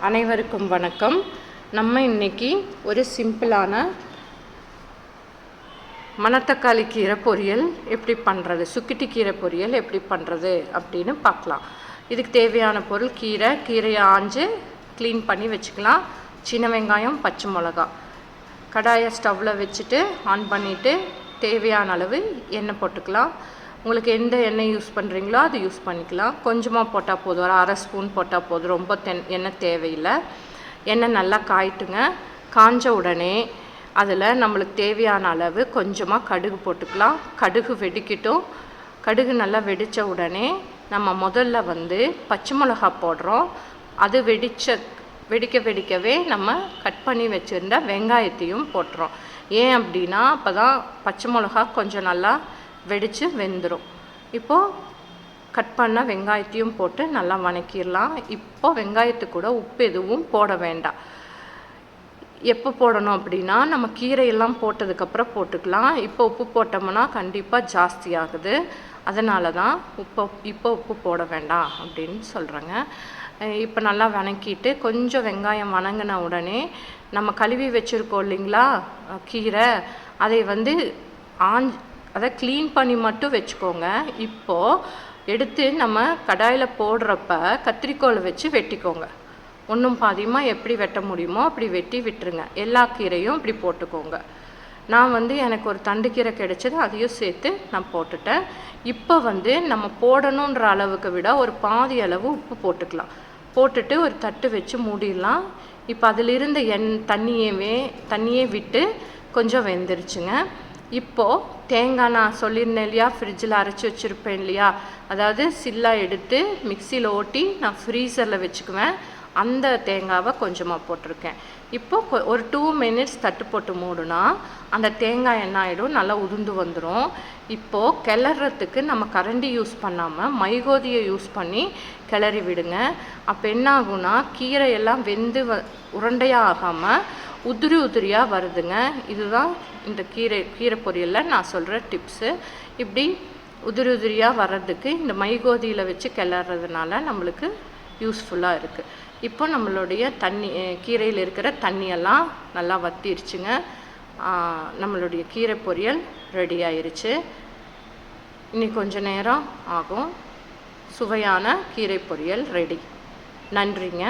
அனைவருக்கும் வணக்கம். நம்ம இன்னைக்கு ஒரு சிம்பிளான மணத்தக்காளி கீரை பொரியல் எப்படி பண்ணுறது, சுக்கிட்டி கீரை பொரியல் எப்படி பண்ணுறது அப்படின்னு பார்க்கலாம். இதுக்கு தேவையான பொருள் கீரையை ஆஞ்சு க்ளீன் பண்ணி வச்சுக்கலாம். சின்ன வெங்காயம், பச்சை மிளகா. கடாயை ஸ்டவ்வில் வச்சுட்டு ஆன் பண்ணிவிட்டு தேவையான அளவு எண்ணெய் போட்டுக்கலாம். உங்களுக்கு எந்த எண்ணெய் யூஸ் பண்ணுறீங்களோ அது யூஸ் பண்ணிக்கலாம். கொஞ்சமாக போட்டால் போதும், ஒரு அரை ஸ்பூன் போட்டால் போதும், ரொம்ப எண்ணெய் தேவையில்லை. எண்ணெய் நல்லா காயிட்டுங்க. காஞ்ச உடனே அதில் நம்மளுக்கு தேவையான அளவு கொஞ்சமாக கடுகு போட்டுக்கலாம். கடுகு வெடிக்கட்டும். கடுகு நல்லா வெடித்த உடனே நம்ம முதல்ல பச்சை மிளகா போடுறோம். அது வெடிக்கவே நம்ம கட் பண்ணி வச்சுருந்த வெங்காயத்தையும் போட்டுறோம். ஏன் அப்படின்னா அப்போ தான் பச்சை மிளகா கொஞ்சம் நல்லா வெடித்து வெந்துடும். இப்போது கட் பண்ண வெங்காயத்தையும் போட்டு நல்லா வணக்கிடலாம். இப்போது வெங்காயத்துக்கு கூட உப்பு எதுவும் போட வேண்டாம். எப்போ போடணும் அப்படின்னா நம்ம கீரையெல்லாம் போட்டதுக்கப்புறம் போட்டுக்கலாம். இப்போ உப்பு போட்டோம்னா கண்டிப்பாக ஜாஸ்தி ஆகுது. அதனால தான் இப்போ உப்பு போட வேண்டாம் அப்படின்னு சொல்கிறேங்க. இப்போ நல்லா வணக்கிட்டு கொஞ்சம் வெங்காயம் வணங்கின உடனே நம்ம கழுவி வச்சுருக்கோம் இல்லைங்களா கீரை, அதை க்ளீன் பண்ணி மட்டும் வச்சுக்கோங்க. இப்போது எடுத்து நம்ம கடாயில் போடுறப்ப கத்திரிக்கோலை வச்சு வெட்டிக்கோங்க. ஒன்றும் பாதியமாக எப்படி வெட்ட முடியுமோ அப்படி வெட்டி விட்டுருங்க. எல்லா கீரையும் இப்படி போட்டுக்கோங்க. நான் எனக்கு ஒரு தண்டு கீரை கிடைச்சது, அதையும் சேர்த்து நான் போட்டுட்டேன். இப்போ நம்ம போடணுன்ற அளவுக்கு விட ஒரு பாதி அளவு உப்பு போட்டுக்கலாம். போட்டுட்டு ஒரு தட்டு வச்சு மூடிடலாம். இப்போ அதில் இருந்த தண்ணியே விட்டு கொஞ்சம் வெந்துருச்சுங்க. இப்போது தேங்காய் நான் சொல்லியிருந்தேன் இல்லையா, ஃப்ரிட்ஜில் அரைச்சி வச்சுருப்பேன் இல்லையா, அதாவது சில்லாக எடுத்து மிக்சியில் ஓட்டி நான் ஃப்ரீசரில் வச்சுக்குவேன். அந்த தேங்காவை கொஞ்சமாக போட்டிருக்கேன். இப்போது ஒரு 2 minutes தட்டு போட்டு மூடுனா அந்த தேங்காய் என்ன ஆகிடும், நல்லா உதிர்ந்து வந்துடும். இப்போது கிளறதுக்கு நம்ம கரண்டி யூஸ் பண்ணாமல் மைகோதியை யூஸ் பண்ணி கிளறி விடுங்க. அப்போ என்ன ஆகும்னா கீரையெல்லாம் வெந்து உருண்டையாக ஆகாமல் உதிரியாக வருதுங்க. இதுதான் இந்த கீரை பொரியலில் நான் சொல்கிற டிப்ஸு. இப்படி உதிரியாக வர்றதுக்கு இந்த மைகோதியில் வச்சு கிளறதுனால நம்மளுக்கு யூஸ்ஃபுல்லாக இருக்குது. இப்போ நம்மளுடைய கீரையில் இருக்கிற தண்ணியெல்லாம் நல்லா வற்றிருச்சுங்க. நம்மளுடைய கீரை பொரியல் ரெடி ஆயிருச்சு. இன்னும் கொஞ்சம் நேரம் ஆகும். சுவையான கீரை பொரியல் ரெடி. நன்றிங்க.